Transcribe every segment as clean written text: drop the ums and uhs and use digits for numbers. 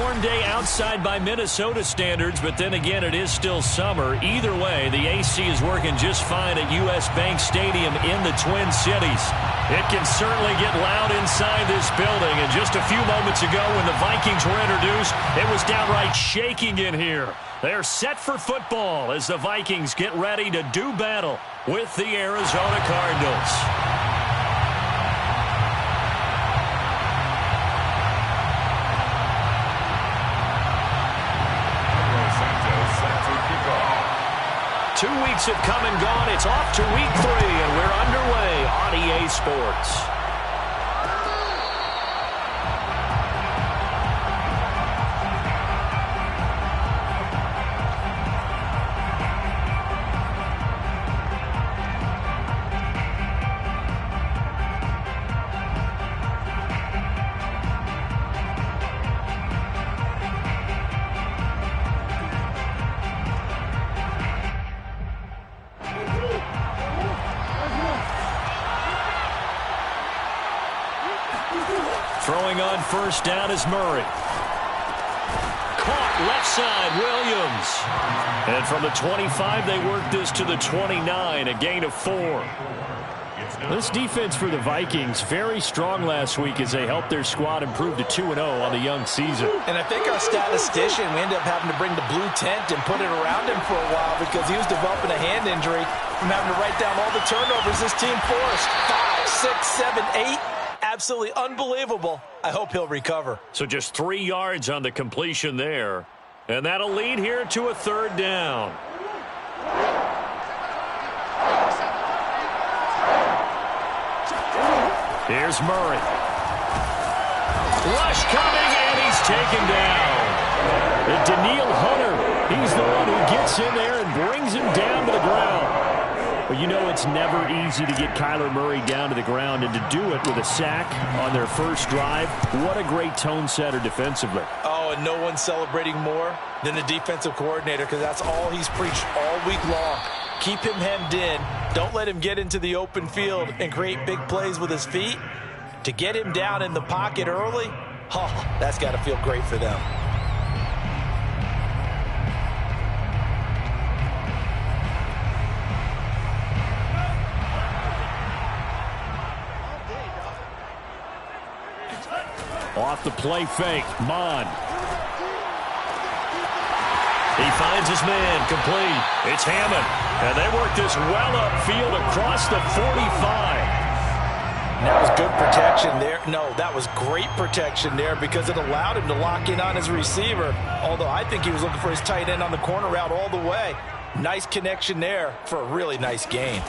warm day outside by Minnesota standards, but then again, it is still summer. Either way, the AC is working just fine at U.S. Bank Stadium in the Twin Cities. It can certainly get loud inside this building, and just a few moments ago when the Vikings were introduced, it was downright shaking in here. They're set for football as the Vikings get ready to do battle with the Arizona Cardinals. Two weeks have come and gone. It's off to week 3, and we're underway on EA Sports. Throwing on first down is Murray. Caught left side, Williams. And from the 25, they work this to the 29, a gain of 4. This defense for the Vikings, very strong last week as they helped their squad improve to 2-0 on the young season. And I think our statistician, we ended up having to bring the blue tent and put it around him for a while because he was developing a hand injury from having to write down all the turnovers this team forced. 5, 6, 7, 8. Absolutely unbelievable. I hope he'll recover. So just 3 yards on the completion there. And that'll lead here to a third down. Here's Murray. Rush coming, and he's taken down. And Daniil Hunter, he's the one who gets in there and brings him down to the ground. Well, you know it's never easy to get Kyler Murray down to the ground, and to do it with a sack on their first drive, what a great tone setter defensively. Oh, and no one's celebrating more than the defensive coordinator because that's all he's preached all week long. Keep him hemmed in. Don't let him get into the open field and create big plays with his feet. To get him down in the pocket early, oh, that's got to feel great for them. Off the play fake, Mon. He finds his man, complete. It's Hammond. And they work this well upfield across the 45. That was good protection there. No, that was great protection there because it allowed him to lock in on his receiver. Although I think he was looking for his tight end on the corner route all the way. Nice connection there for a really nice gain.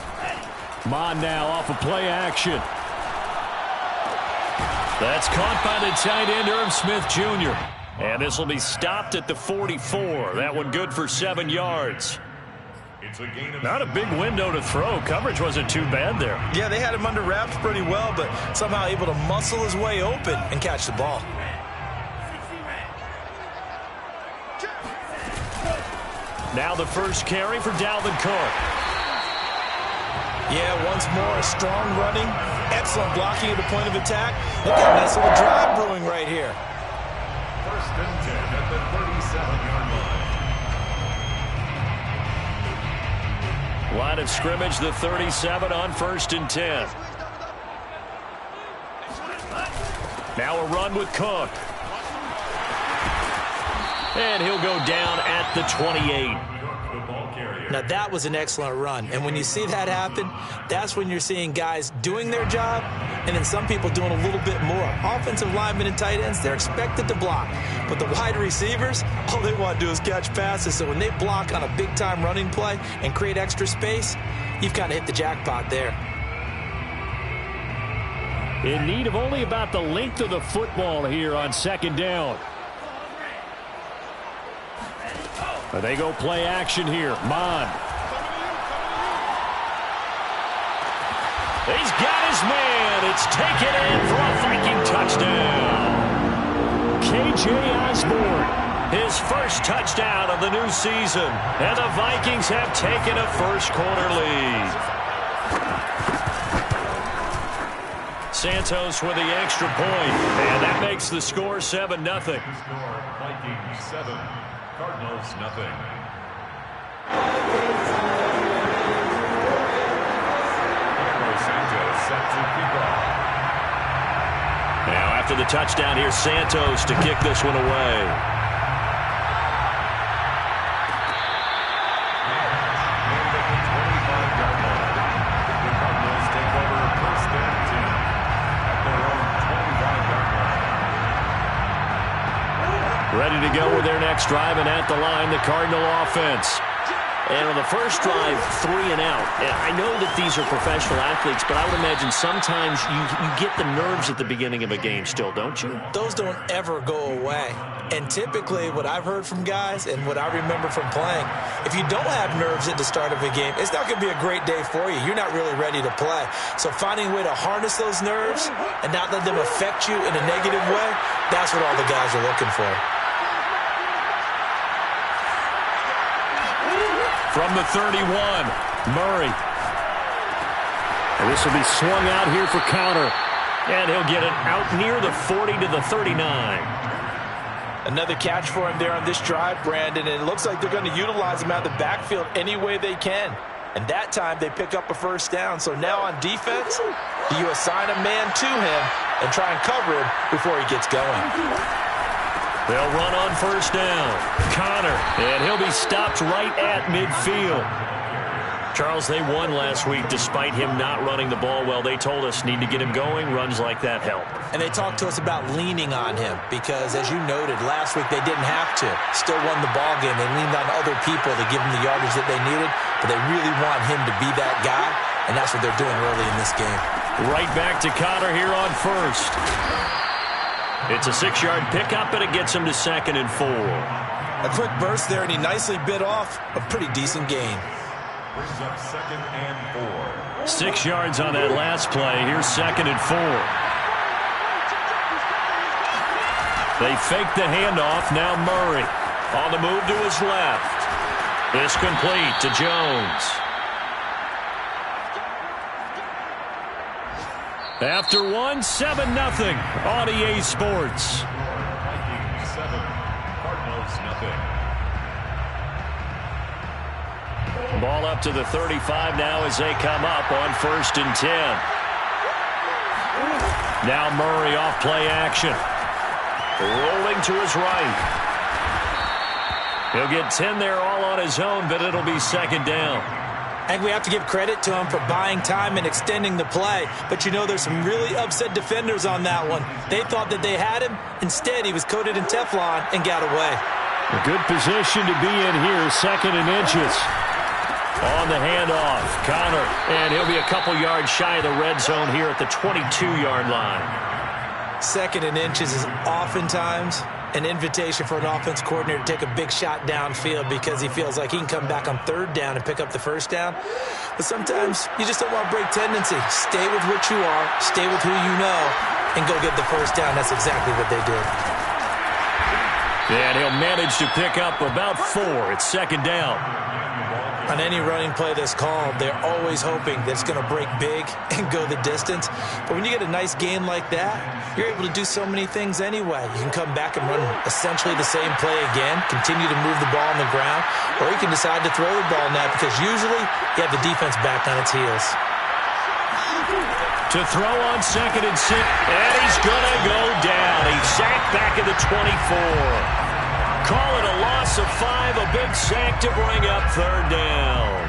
Mon now off of play action. That's caught by the tight end, Irv Smith Jr. And this will be stopped at the 44. That one good for 7 yards. Not a big window to throw. Coverage wasn't too bad there. Yeah, they had him under wraps pretty well, but somehow able to muscle his way open and catch the ball. Now the first carry for Dalvin Cook. Yeah, once more, a strong running, excellent blocking at the point of attack. Look at a nice little drive brewing right here. First and 10 at the 37-yard line. Line of scrimmage, the 37 on first and 10. Now a run with Cook. And he'll go down at the 28. Now, that was an excellent run. And when you see that happen, that's when you're seeing guys doing their job and then some people doing a little bit more. Offensive linemen and tight ends, they're expected to block. But the wide receivers, all they want to do is catch passes. So when they block on a big-time running play and create extra space, you've kind of hit the jackpot there. In need of only about the length of the football here on second down. But they go play action here. Mon. He's got his man. It's taken in for a Viking touchdown. K.J. Osborne, his first touchdown of the new season. And the Vikings have taken a first-quarter lead. Santos with the extra point, and that makes the score 7-0. Vikings 7, Cardinals nothing. Santos set to kick off. Now after the touchdown, here's Santos to kick this one away. Ready to go with their next drive, and at the line, the Cardinal offense. And on the first drive, 3 and out. And I know that these are professional athletes, but I would imagine sometimes you get the nerves at the beginning of a game still, don't you? Those don't ever go away. And typically, what I've heard from guys and what I remember from playing, if you don't have nerves at the start of a game, it's not going to be a great day for you. You're not really ready to play. So finding a way to harness those nerves and not let them affect you in a negative way, that's what all the guys are looking for. From the 31, Murray. And this will be swung out here for counter. And he'll get it out near the 40 to the 39. Another catch for him there on this drive, Brandon, and it looks like they're going to utilize him out of the backfield any way they can. And that time they pick up a first down. So now on defense, you assign a man to him and try and cover him before he gets going. They'll run on first down. Connor, and he'll be stopped right at midfield. Charles, they won last week despite him not running the ball well. They told us need to get him going. Runs like that help. And they talked to us about leaning on him because, as you noted, last week they didn't have to. Still won the ball game. They leaned on other people to give them the yardage that they needed, but they really want him to be that guy, and that's what they're doing early in this game. Right back to Connor here on first. It's a 6-yard pickup, and it gets him to 2nd and 4. A quick burst there, and he nicely bit off a pretty decent gain. Brings up 2nd and 4. 6 yards on that last play. Here's 2nd and 4. They fake the handoff. Now Murray on the move to his left. It's complete to Jones. After 7-0 on EA Sports. Vikings 7, Cardinals nothing. Ball up to the 35 now as they come up on 1st and 10. Now Murray off play action. Rolling to his right. He'll get 10 there all on his own, but it'll be 2nd down. I think we have to give credit to him for buying time and extending the play. But, you know, there's some really upset defenders on that one. They thought that they had him. Instead, he was coated in Teflon and got away. A good position to be in here, 2nd and inches. On the handoff, Connor. And he'll be a couple yards shy of the red zone here at the 22-yard line. 2nd and inches is oftentimes an invitation for an offense coordinator to take a big shot downfield because he feels like he can come back on 3rd down and pick up the 1st down. But sometimes you just don't want to break tendency. Stay with what you are, stay with who you know, and go get the 1st down. That's exactly what they did. And he'll manage to pick up about 4. It's 2nd down. On any running play that's called, they're always hoping that it's going to break big and go the distance. But when you get a nice gain like that, you're able to do so many things anyway. You can come back and run essentially the same play again, continue to move the ball on the ground, or you can decide to throw the ball now because usually you have the defense back on its heels. To throw on 2nd and 6, and he's going to go down. He's sacked back at the 24. Call it a loss of 5, a big sack to bring up 3rd down.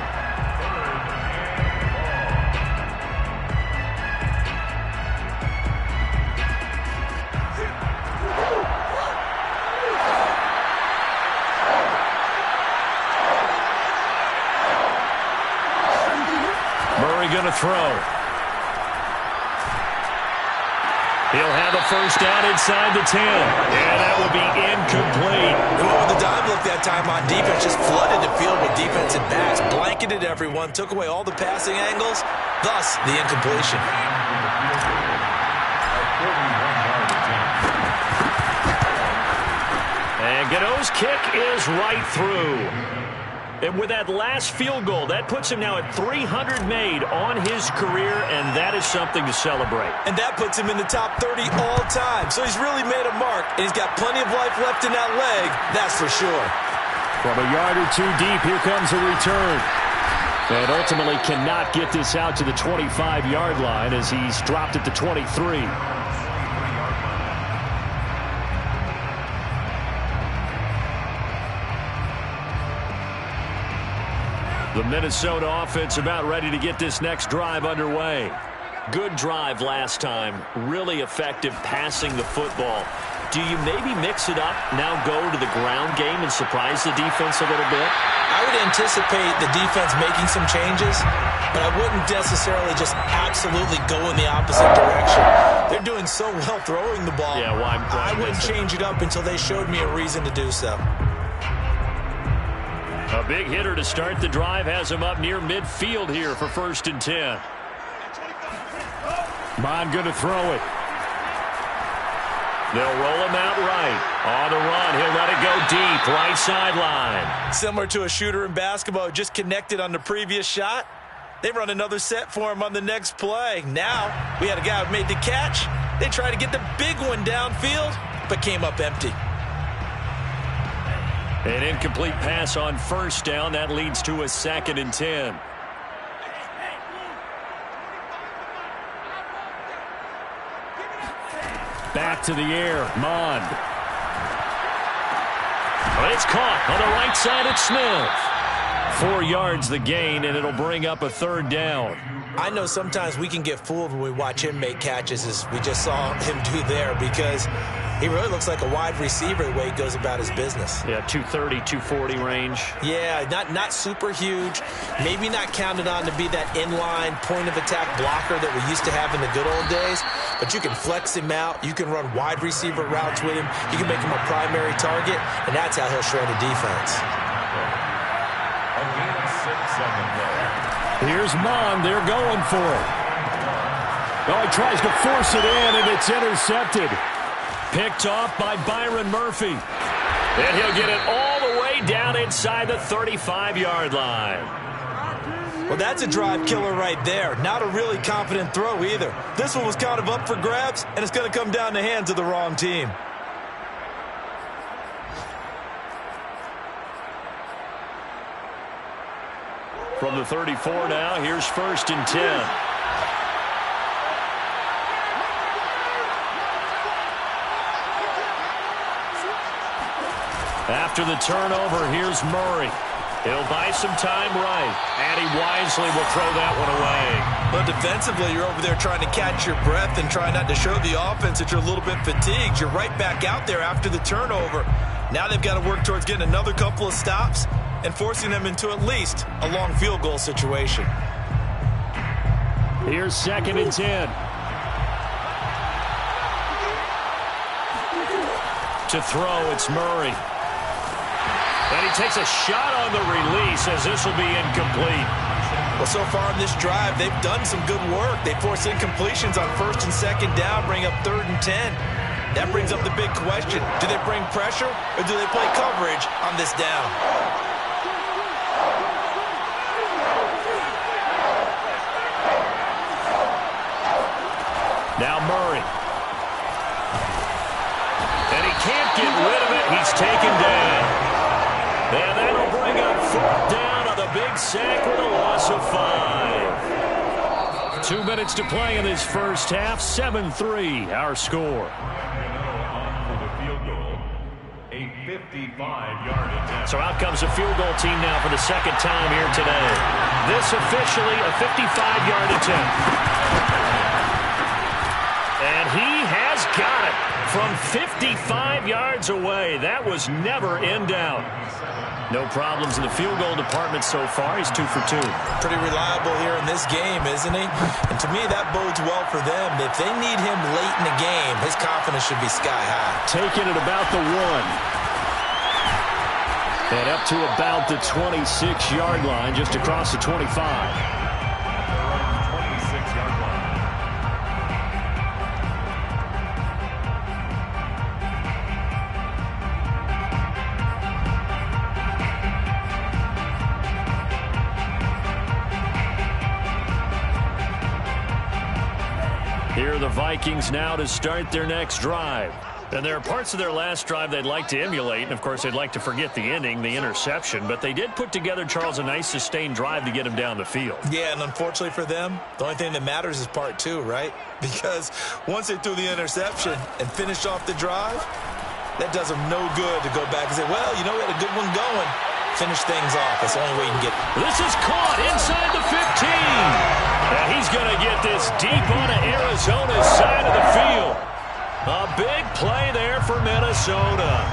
Murray going to throw. He'll have a 1st down inside the 10. And that will be incomplete. Well, the dive look that time on defense just flooded the field with defensive backs, blanketed everyone, took away all the passing angles, thus the incompletion. And Gano's kick is right through. And with that last field goal, that puts him now at 300 made on his career, and that is something to celebrate. And that puts him in the top 30 all time. So he's really made a mark, and he's got plenty of life left in that leg, that's for sure. From a yard or two deep, here comes a return. And ultimately cannot get this out to the 25-yard line as he's dropped at the 23. The Minnesota offense about ready to get this next drive underway. Good drive last time. Really effective passing the football. Do you maybe mix it up, now go to the ground game and surprise the defense a little bit? I would anticipate the defense making some changes, but I wouldn't necessarily just absolutely go in the opposite direction. They're doing so well throwing the ball. Yeah, well, I wouldn't change it up until they showed me a reason to do so. A big hitter to start the drive has him up near midfield here for 1st and 10. Bond going to throw it. They'll roll him out right. On the run, he'll let it go deep, right sideline. Similar to a shooter in basketball, just connected on the previous shot. They run another set for him on the next play. Now, we had a guy who made the catch. They tried to get the big one downfield, but came up empty. An incomplete pass on 1st down. That leads to a 2nd and 10. Back to the air, Mond. But it's caught on the right side at Smith. 4 yards the gain, and it'll bring up a 3rd down. I know sometimes we can get fooled when we watch him make catches, as we just saw him do there, because he really looks like a wide receiver the way he goes about his business. Yeah, 230, 240 range. Yeah, not super huge. Maybe not counted on to be that inline point-of-attack blocker that we used to have in the good old days. But you can flex him out. You can run wide receiver routes with him. You can make him a primary target, and that's how he'll shred a defense. Here's Mond. They're going for it. Oh, he tries to force it in, and it's intercepted. Picked off by Byron Murphy. And he'll get it all the way down inside the 35-yard line. Well, that's a drive killer right there. Not a really confident throw either. This one was kind of up for grabs, and it's going to come down the hands of the wrong team. From the 34 now, here's 1st and 10. After the turnover, here's Murray. He'll buy some time right, and he wisely will throw that one away. But defensively, you're over there trying to catch your breath and try not to show the offense that you're a little bit fatigued. You're right back out there after the turnover. Now they've got to work towards getting another couple of stops and forcing them into at least a long field goal situation. Here's 2nd and 10. To throw, it's Murray. And he takes a shot on the release as this will be incomplete. Well, so far in this drive, they've done some good work. They force incompletions on 1st and 2nd down, bring up 3rd and 10. That brings up the big question. Do they bring pressure or do they play coverage on this down? Now Murray. And he can't get rid of it. He's taken down. And that'll bring up 4th down on the big sack with a loss of 5. 2 minutes to play in this first half. 7-3 our score. So out comes a field goal team now for the 2nd time here today. This officially a 55-yard attempt. And he has got it from 55 yards away. That was never in doubt. No problems in the field goal department so far. He's 2 for 2. Pretty reliable here in this game, isn't he? And to me, that bodes well for them. If they need him late in the game, his confidence should be sky high. Taking it about the 1. And up to about the 26-yard line, just across the 25. Here are the Vikings now to start their next drive. And there are parts of their last drive they'd like to emulate, and of course they'd like to forget the inning, the interception, but they did put together, Charles, a nice sustained drive to get him down the field. Yeah, and unfortunately for them, the only thing that matters is part two, right? Because once they threw the interception and finished off the drive, that does them no good to go back and say, well, you know, we had a good one going. Finish things off. That's the only way you can get it. This is caught inside the 15. And he's going to get this deep onto Arizona's side of the field. A big play there for Minnesota.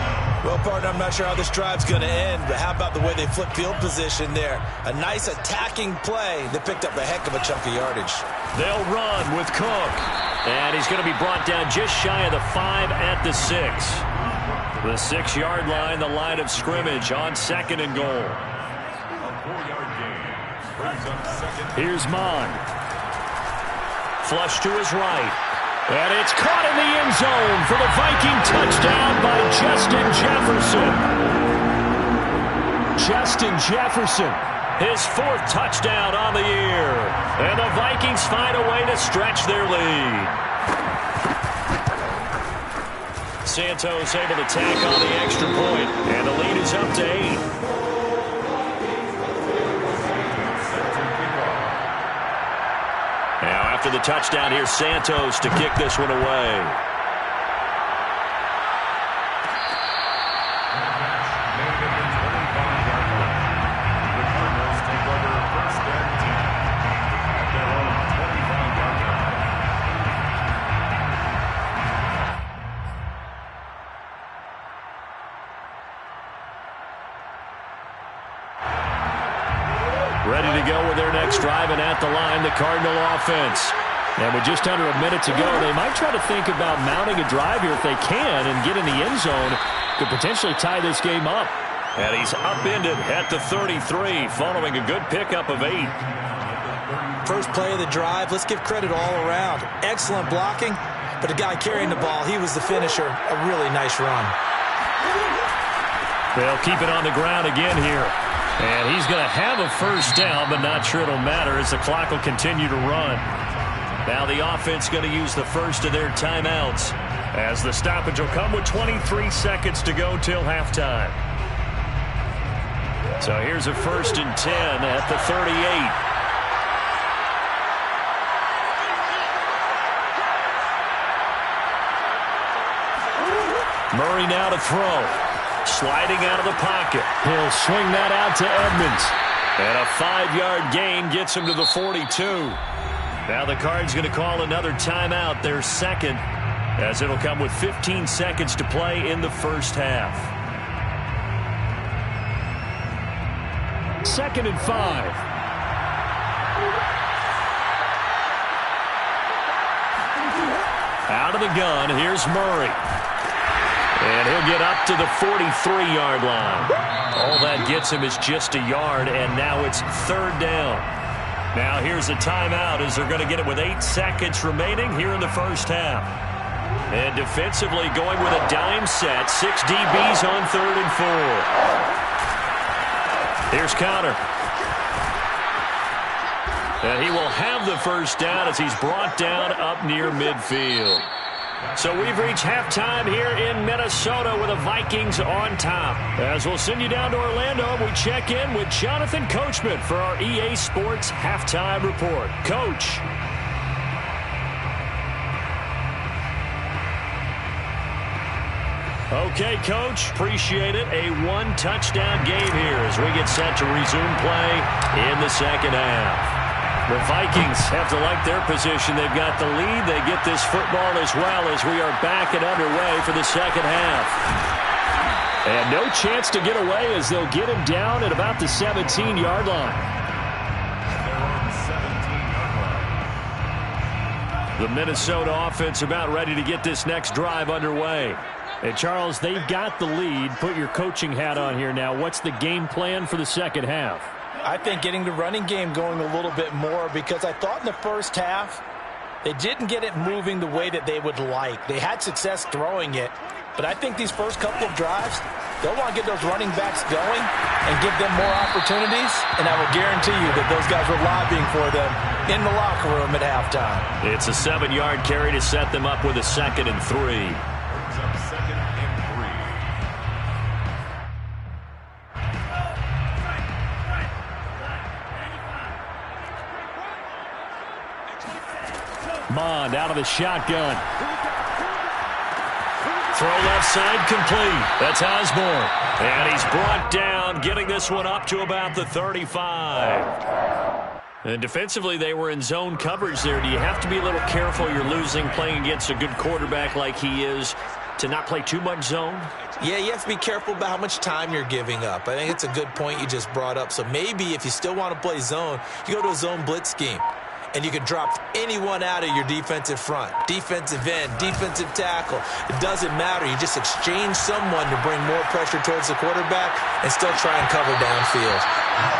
Well, partner, I'm not sure how this drive's going to end, but how about the way they flip field position there? A nice attacking play that picked up a heck of a chunk of yardage. They'll run with Cook. And he's going to be brought down just shy of the 5 at the 6. The 6-yard line, the line of scrimmage on 2nd and goal. A 4-yard gain brings up 2nd. Here's Mon. Flush to his right. And it's caught in the end zone for the Viking touchdown by Justin Jefferson. Justin Jefferson, his 4th touchdown on the year. And the Vikings find a way to stretch their lead. Santos able to tack on the extra point, and the lead is up to 8. Now after the touchdown, here's Santos to kick this one away. Ready to go with their next drive, and at the line, the Cardinal offense. And with just under a minute to go, they might try to think about mounting a drive here if they can and get in the end zone to potentially tie this game up. And he's upended at the 33 following a good pickup of 8. First play of the drive, let's give credit all around. Excellent blocking, but the guy carrying the ball, he was the finisher. A really nice run. They'll keep it on the ground again here. And he's going to have a first down, but not sure it'll matter as the clock will continue to run. Now the offense going to use the first of their timeouts as the stoppage will come with 23 seconds to go till halftime. So here's a 1st and 10 at the 38. Murray now to throw. Sliding out of the pocket. He'll swing that out to Edmonds. And a 5-yard gain gets him to the 42. Now the Cards going to call another timeout, their second, as it'll come with 15 seconds to play in the first half. 2nd and 5. Out of the gun, here's Murray. And he'll get up to the 43-yard line. All that gets him is just a yard, and now it's 3rd down. Now here's a timeout as they're going to get it with 8 seconds remaining here in the first half. And defensively going with a dime set. 6 DBs on 3rd and 4. Here's Connor. And he will have the first down as he's brought down up near midfield. So we've reached halftime here in Minnesota with the Vikings on top. As we'll send you down to Orlando, we check in with Jonathan Coachman for our EA Sports Halftime Report. Coach. Okay, Coach. Appreciate it. A 1-touchdown game here as we get set to resume play in the second half. The Vikings have to like their position. They've got the lead. They get this football as well as we are back and underway for the second half. And no chance to get away as they'll get him down at about the 17-yard line. They're on the 17-yard line. The Minnesota offense about ready to get this next drive underway. And Charles, they've got the lead. Put your coaching hat on here now. What's the game plan for the second half? I think getting the running game going a little bit more, because I thought in the first half they didn't get it moving the way that they would like. They had success throwing it, but I think these first couple of drives, They'll want to get those running backs going and give them more opportunities, and I will guarantee you that those guys were lobbying for them in the locker room at halftime. It's a 7-yard carry to set them up with a 2nd and 3. Brings up 2nd and 3. Mond out of the shotgun. Throw left side complete. That's Osborne. And he's brought down, getting this one up to about the 35. And defensively, they were in zone coverage there. Do you have to be a little careful? You're losing playing against a good quarterback like he is to not play too much zone? Yeah, you have to be careful about how much time you're giving up. I think it's a good point you just brought up. So maybe if you still want to play zone, you go to a zone blitz scheme. And you can drop anyone out of your defensive front. Defensive end, defensive tackle. It doesn't matter. You just exchange someone to bring more pressure towards the quarterback and still try and cover downfield.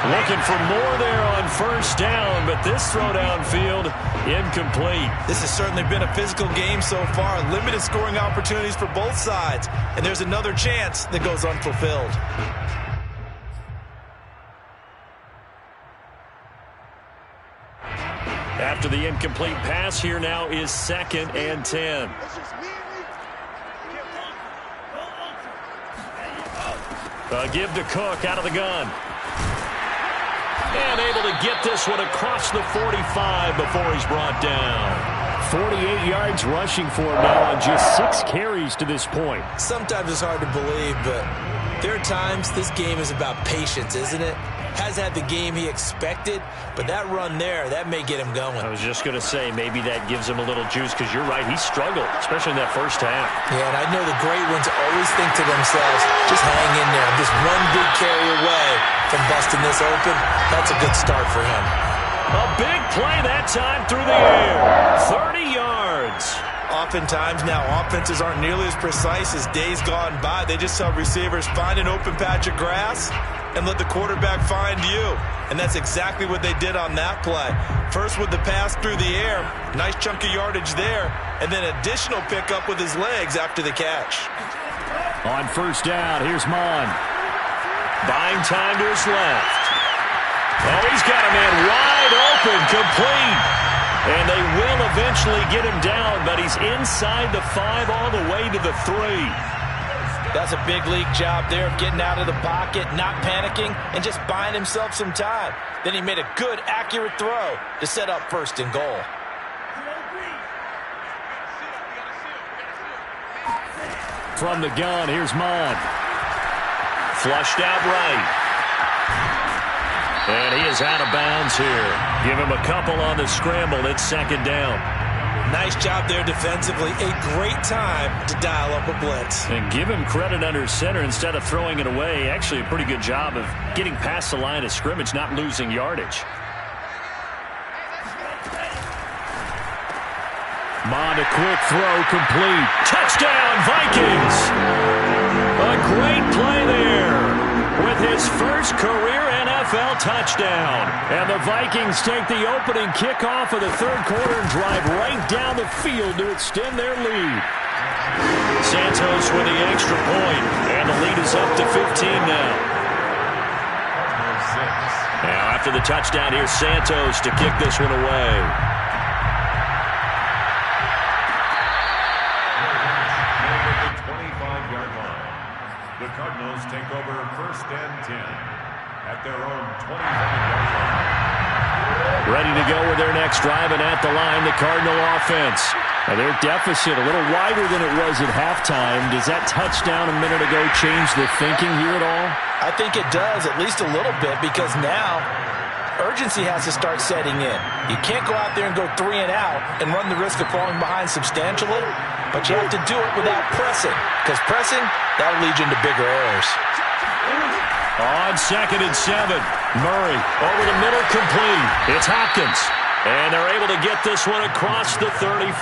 Looking for more there on first down, but this throw downfield incomplete. This has certainly been a physical game so far. Limited scoring opportunities for both sides. And there's another chance that goes unfulfilled. After the incomplete pass, here now is 2nd and 10. A give to Cook out of the gun. And able to get this one across the 45 before he's brought down. 48 yards rushing for him now on just 6 carries to this point. Sometimes it's hard to believe, but there are times this game is about patience, isn't it? Hasn't had the game he expected, but that run there, that may get him going. I was just going to say, maybe that gives him a little juice, because you're right, he struggled, especially in that first half. Yeah, and I know the great ones always think to themselves, just hang in there. Just one big carry away from busting this open. That's a good start for him. A big play that time through the air. 30 yards. Oftentimes now, offenses aren't nearly as precise as days gone by. They just tell receivers, find an open patch of grass and let the quarterback find you. And that's exactly what they did on that play. First with the pass through the air, nice chunk of yardage there, and then additional pickup with his legs after the catch. On first down, here's Mond. Buying time to his left. Oh, he's got a man wide open, complete. And they will eventually get him down, but he's inside the 5 all the way to the 3. That's a big league job there of getting out of the pocket, not panicking, and just buying himself some time. Then he made a good, accurate throw to set up 1st and goal. From the gun, here's Mond. Flushed out right. And he is out of bounds here. Give him a couple on the scramble. It's 2nd down. Nice job there defensively. A great time to dial up a blitz. And give him credit under center instead of throwing it away. Actually, a pretty good job of getting past the line of scrimmage, not losing yardage. Mond, a quick throw, complete. Touchdown, Vikings! A great play there with his first career NFL touchdown. And the Vikings take the opening kickoff of the 3rd quarter and drive right down the field to extend their lead. Santos with the extra point, and the lead is up to 15 now. Now after the touchdown, here's Santos to kick this one away. The Cardinals take over 1st and 10 at their own 25-yard line. Ready to go with their next drive, and at the line, the Cardinal offense. Now their deficit a little wider than it was at halftime. Does that touchdown a minute ago change the thinking here at all? I think it does, at least a little bit, because now urgency has to start setting in. You can't go out there and go 3 and out and run the risk of falling behind substantially, but you have to do it without pressing, because pressing, that'll lead you into bigger errors. On 2nd and 7, Murray over the middle, complete. It's Hopkins, and they're able to get this one across the 35.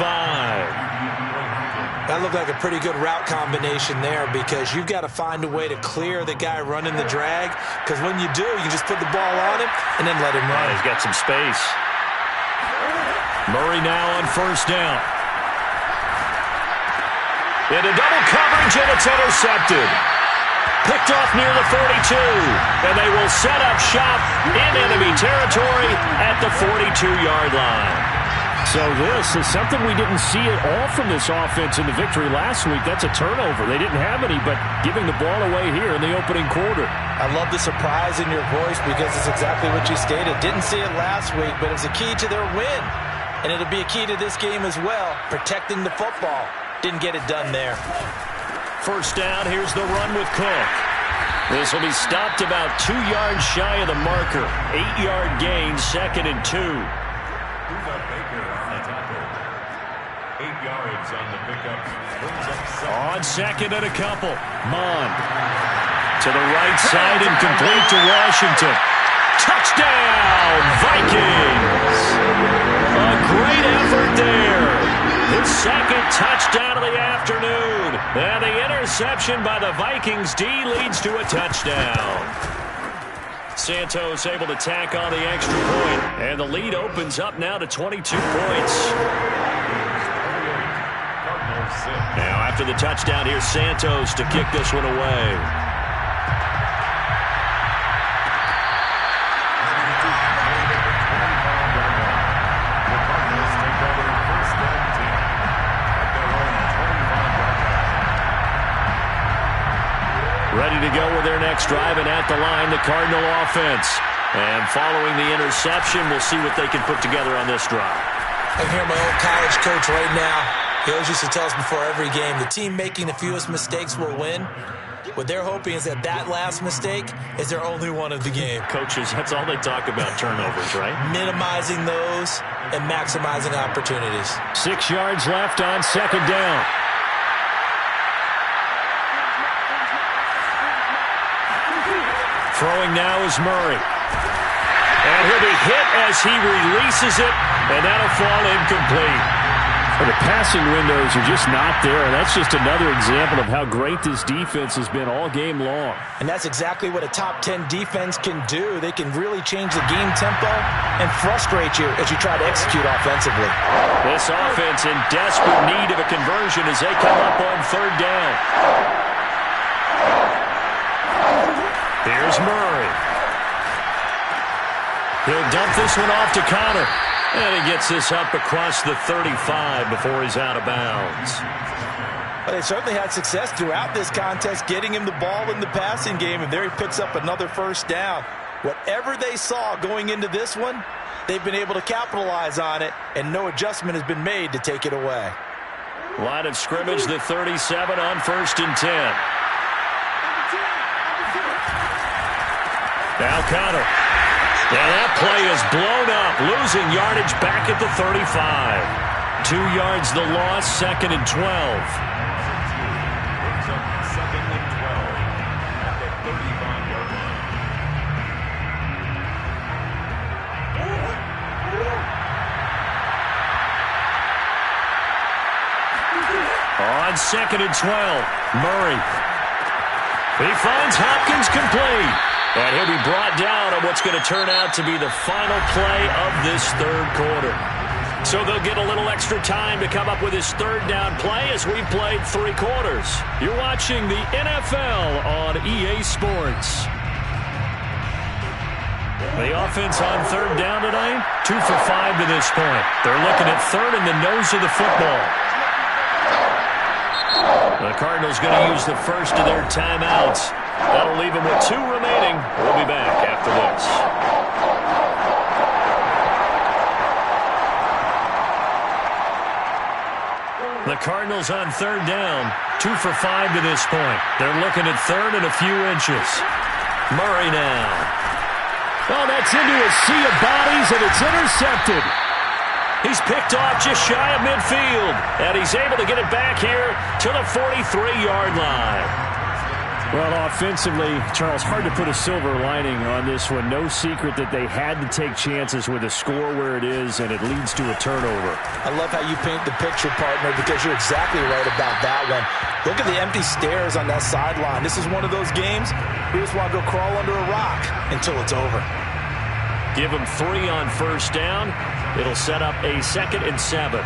That looked like a pretty good route combination there, because you've got to find a way to clear the guy running the drag, because when you do, you just put the ball on him and then let him run. He's got some space. Murray now on first down. Into double coverage, and it's intercepted. Picked off near the 42. And they will set up shop in enemy territory at the 42-yard line. So this is something we didn't see at all from this offense in the victory last week. That's a turnover. They didn't have any, but giving the ball away here in the opening quarter. I love the surprise in your voice because it's exactly what you stated. Didn't see it last week, but it was a key to their win. And it'll be a key to this game as well, protecting the football. Didn't get it done there. First down, here's the run with Cook. This will be stopped about 2 yards shy of the marker. 8-yard gain, 2nd and 2. On 2nd and a couple. Mond to the right side and complete to Washington. Touchdown, Vikings! A great effort there. His 2nd touchdown of the afternoon. And the interception by the Vikings D leads to a touchdown. Santos able to tack on the extra point. And the lead opens up now to 22 points. Now after the touchdown, here's Santos to kick this one away. Ready to go with their next drive, and at the line, the Cardinal offense. And following the interception, we'll see what they can put together on this drive. I can hear my old college coach right now. He always used to tell us before every game, the team making the fewest mistakes will win. What they're hoping is that that last mistake is their only one of the game. Coaches, that's all they talk about, turnovers, right? Minimizing those and maximizing opportunities. 6 yards left on 2nd down. Throwing now is Murray. And he'll be hit as he releases it, and that'll fall incomplete. The passing windows are just not there, and that's just another example of how great this defense has been all game long. And that's exactly what a top 10 defense can do. They can really change the game tempo and frustrate you as you try to execute offensively. This offense in desperate need of a conversion as they come up on 3rd down. Here's Murray. He'll dump this one off to Connor. And he gets this up across the 35 before he's out of bounds. But they certainly had success throughout this contest, getting him the ball in the passing game, and there he picks up another 1st down. Whatever they saw going into this one, they've been able to capitalize on it, and no adjustment has been made to take it away. Line of scrimmage, the 37 on 1st and 10. Now Connor. And that play is blown up, losing yardage back at the 35. 2 yards the loss, 2nd and 12. On 2nd and 12, Murray. He finds Hopkins complete. And he'll be brought down on what's going to turn out to be the final play of this 3rd quarter. So they'll get a little extra time to come up with his 3rd down play as we've played 3 quarters. You're watching the NFL on EA Sports. The offense on 3rd down tonight, 2 for 5 to this point. They're looking at 3rd in the nose of the football. The Cardinals going to use the first of their timeouts. That'll leave them with 2 remaining. We'll be back after this. The Cardinals on 3rd down, 2 for 5 to this point. They're looking at 3rd and a few inches. Murray now. Oh, that's into a sea of bodies, and it's intercepted. He's picked off just shy of midfield, and he's able to get it back here to the 43-yard line. Well, offensively, Charles, hard to put a silver lining on this one. No secret that they had to take chances with a score where it is, and it leads to a turnover. I love how you paint the picture, partner, because you're exactly right about that one. Look at the empty stares on that sideline. This is one of those games we just want to go crawl under a rock until it's over. Give them 3 on 1st down. It'll set up a 2nd and 7.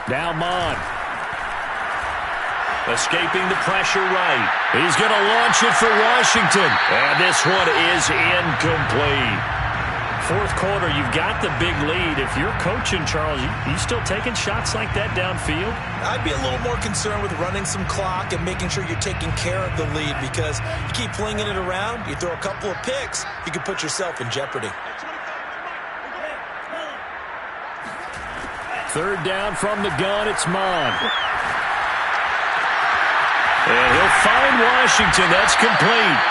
Now Mon. Escaping the pressure right. He's going to launch it for Washington. And this one is incomplete. Fourth quarter, you've got the big lead. If you're coaching, Charles, you still taking shots like that downfield? I'd be a little more concerned with running some clock and making sure you're taking care of the lead, because you keep flinging it around, you throw a couple of picks, you can put yourself in jeopardy. Third down from the gun, it's Mon. And he'll find Washington. That's complete.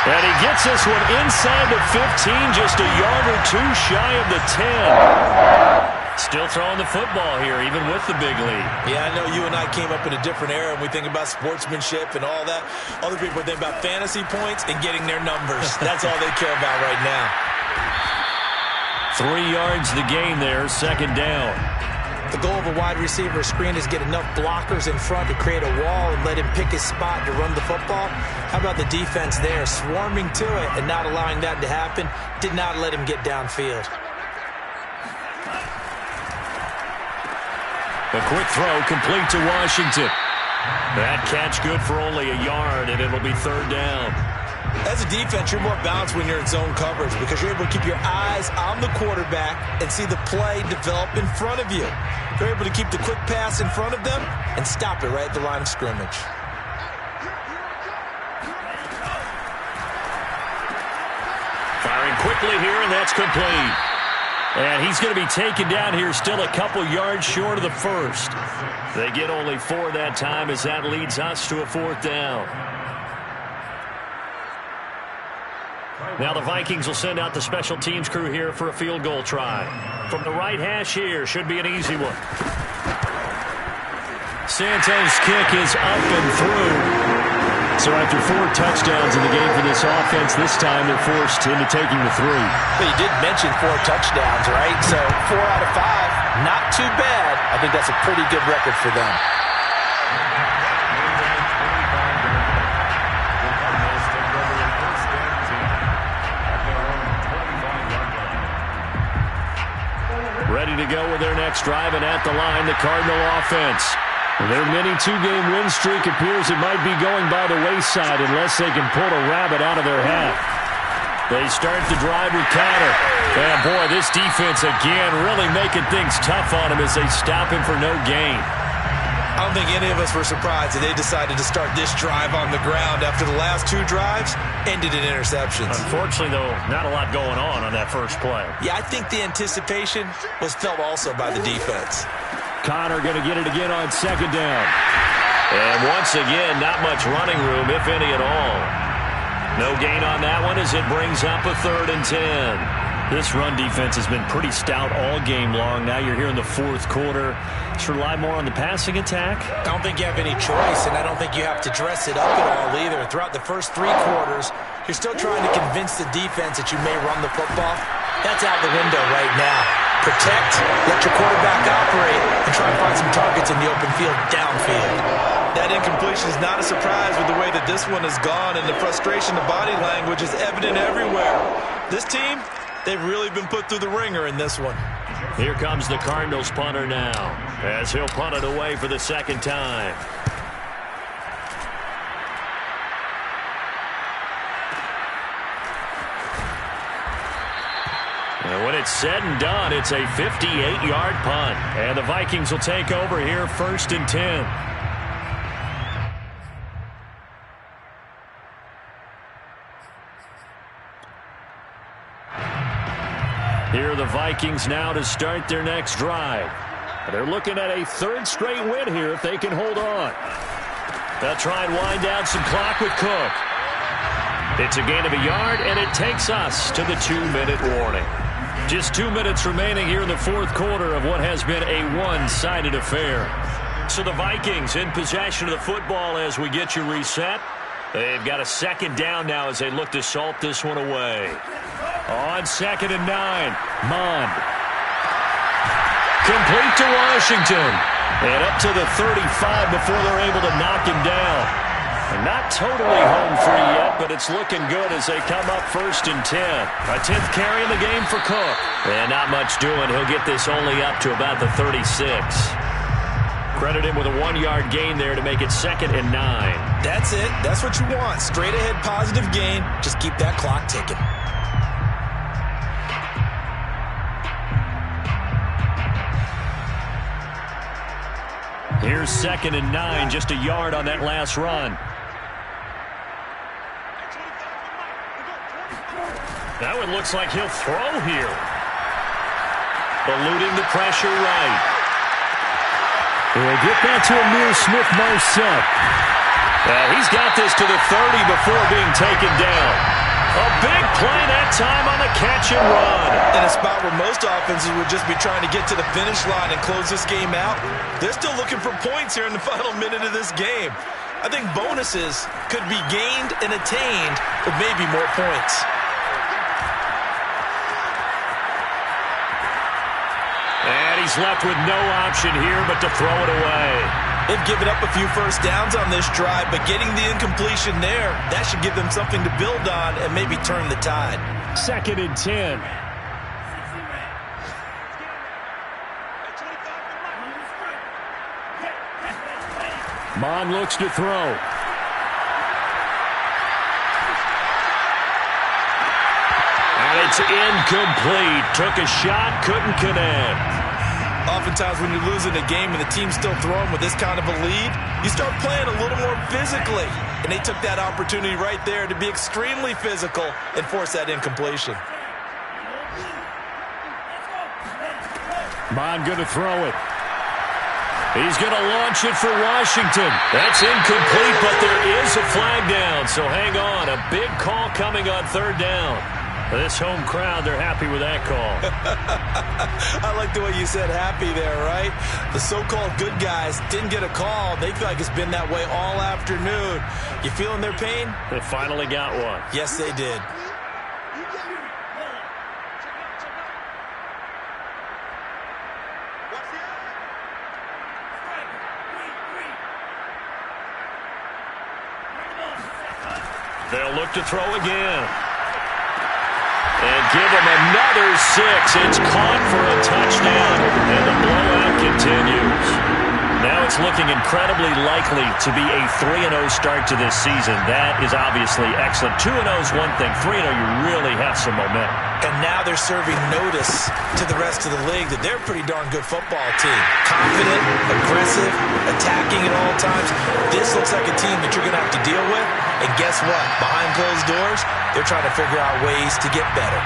And he gets this one inside the 15, just a yard or two shy of the 10. Still throwing the football here, even with the big lead. Yeah, I know you and I came up in a different era, and we think about sportsmanship and all that. Other people think about fantasy points and getting their numbers. That's all they care about right now. 3 yards the gain there, second down. The goal of a wide receiver screen is get enough blockers in front to create a wall and let him pick his spot to run the football. How about the defense there, swarming to it and not allowing that to happen? Did not let him get downfield. A quick throw complete to Washington. That catch good for only a yard, and it'll be third down. As a defense, you're more balanced when you're in zone coverage because you're able to keep your eyes on the quarterback and see the play develop in front of you. You're able to keep the quick pass in front of them and stop it right at the line of scrimmage. Firing quickly here, and that's complete. And he's going to be taken down here, still a couple yards short of the first. They get only 4 that time as that leads us to a fourth down. Now the Vikings will send out the special teams crew here for a field goal try. From the right hash here, should be an easy one. Santos' kick is up and through. So after 4 touchdowns in the game for this offense, this time they're forced into taking the 3. But you did mention 4 touchdowns, right? So 4 out of 5, not too bad. I think that's a pretty good record for them. Ready to go with their next drive, and at the line, the Cardinal offense. Their mini 2-game win streak appears it might be going by the wayside unless they can pull a rabbit out of their hat. They start the drive with Connor. And boy, this defense again really making things tough on him as they stop him for no gain. I don't think any of us were surprised that they decided to start this drive on the ground after the last 2 drives ended in interceptions. Unfortunately, though, not a lot going on that first play. Yeah, I think the anticipation was felt also by the defense. Connor going to get it again on second down. And once again, not much running room, if any at all. No gain on that one as it brings up a 3rd and 10. This run defense has been pretty stout all game long. Now you're here in the fourth quarter. Should rely more on the passing attack? I don't think you have any choice, and I don't think you have to dress it up at all either. Throughout the first 3 quarters, you're still trying to convince the defense that you may run the football. That's out the window right now. Protect, let your quarterback operate, and try to find some targets in the open field downfield. That incompletion is not a surprise with the way that this one has gone, and the frustration, the body language is evident everywhere. This team, they've really been put through the ringer in this one. Here comes the Cardinals punter now, as he'll punt it away for the second time. And when it's said and done, it's a 58-yard punt. And the Vikings will take over here, 1st and 10. Here are the Vikings now to start their next drive. They're looking at a 3rd straight win here if they can hold on. They'll try and wind down some clock with Cook. It's a gain of a yard, and it takes us to the 2-minute warning. Just 2 minutes remaining here in the fourth quarter of what has been a one-sided affair. So the Vikings in possession of the football as we get you reset. They've got a 2nd down now as they look to salt this one away. On 2nd and 9, Mon. Complete to Washington. And up to the 35 before they're able to knock him down. And not totally home free yet, but it's looking good as they come up 1st and 10. A 10th carry in the game for Cook. And not much doing. He'll get this only up to about the 36. Credit him with a 1-yard gain there to make it 2nd and 9. That's it. That's what you want. Straight ahead positive gain. Just keep that clock ticking. Here's 2nd and 9, just a yard on that last run. That one looks like he'll throw here. Eluding the pressure right. We'll get that to Amir Smith-Marset. He's got this to the 30 before being taken down. A big play that time on the catch and run. In a spot where most offenses would just be trying to get to the finish line and close this game out, they're still looking for points here in the final minute of this game. I think bonuses could be gained and attained with maybe more points. And he's left with no option here but to throw it away. They've given up a few first downs on this drive, but getting the incompletion there, that should give them something to build on and maybe turn the tide. 2nd and 10. Mon looks to throw. And it's incomplete. Took a shot, couldn't connect. Oftentimes when you're losing a game and the team's still throwing with this kind of a lead, you start playing a little more physically. And they took that opportunity right there to be extremely physical and force that incompletion. Mon going to throw it. He's going to launch it for Washington. That's incomplete, but there is a flag down. So hang on. A big call coming on 3rd down. This home crowd, they're happy with that call. I like the way you said happy there, right? The so-called good guys didn't get a call. They feel like it's been that way all afternoon. You feeling their pain? They finally got one. Yes, they did. They'll look to throw again. And give him another 6. It's caught for a touchdown. And the blowout continues. Now it's looking incredibly likely to be a 3-0 start to this season. That is obviously excellent. 2-0 is one thing. 3-0, you really have some momentum. And now they're serving notice to the rest of the league that they're a pretty darn good football team. Confident, aggressive, attacking at all times. This looks like a team that you're going to have to deal with. And guess what? Behind closed doors, they're trying to figure out ways to get better.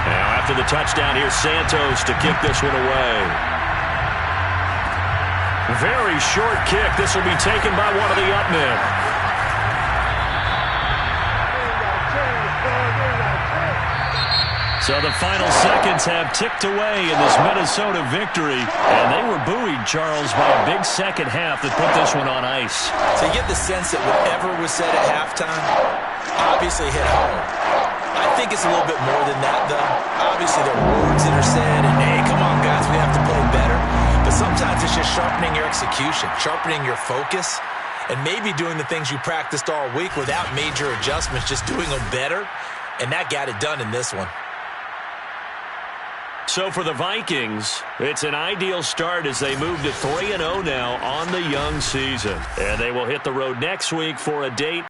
Now after the touchdown, here's Santos to kick this one away. Very short kick. This will be taken by one of the up men. So the final seconds have ticked away in this Minnesota victory. And they were buoyed, Charles, by a big second half that put this one on ice. So you get the sense that whatever was said at halftime obviously hit home. I think it's a little bit more than that, though. Obviously there are words that are said, and hey, come on, guys, we have to play better. But sometimes it's just sharpening your execution, sharpening your focus, and maybe doing the things you practiced all week without major adjustments, just doing them better. And that got it done in this one. So for the Vikings, it's an ideal start as they move to 3-0 now on the young season. And they will hit the road next week for a date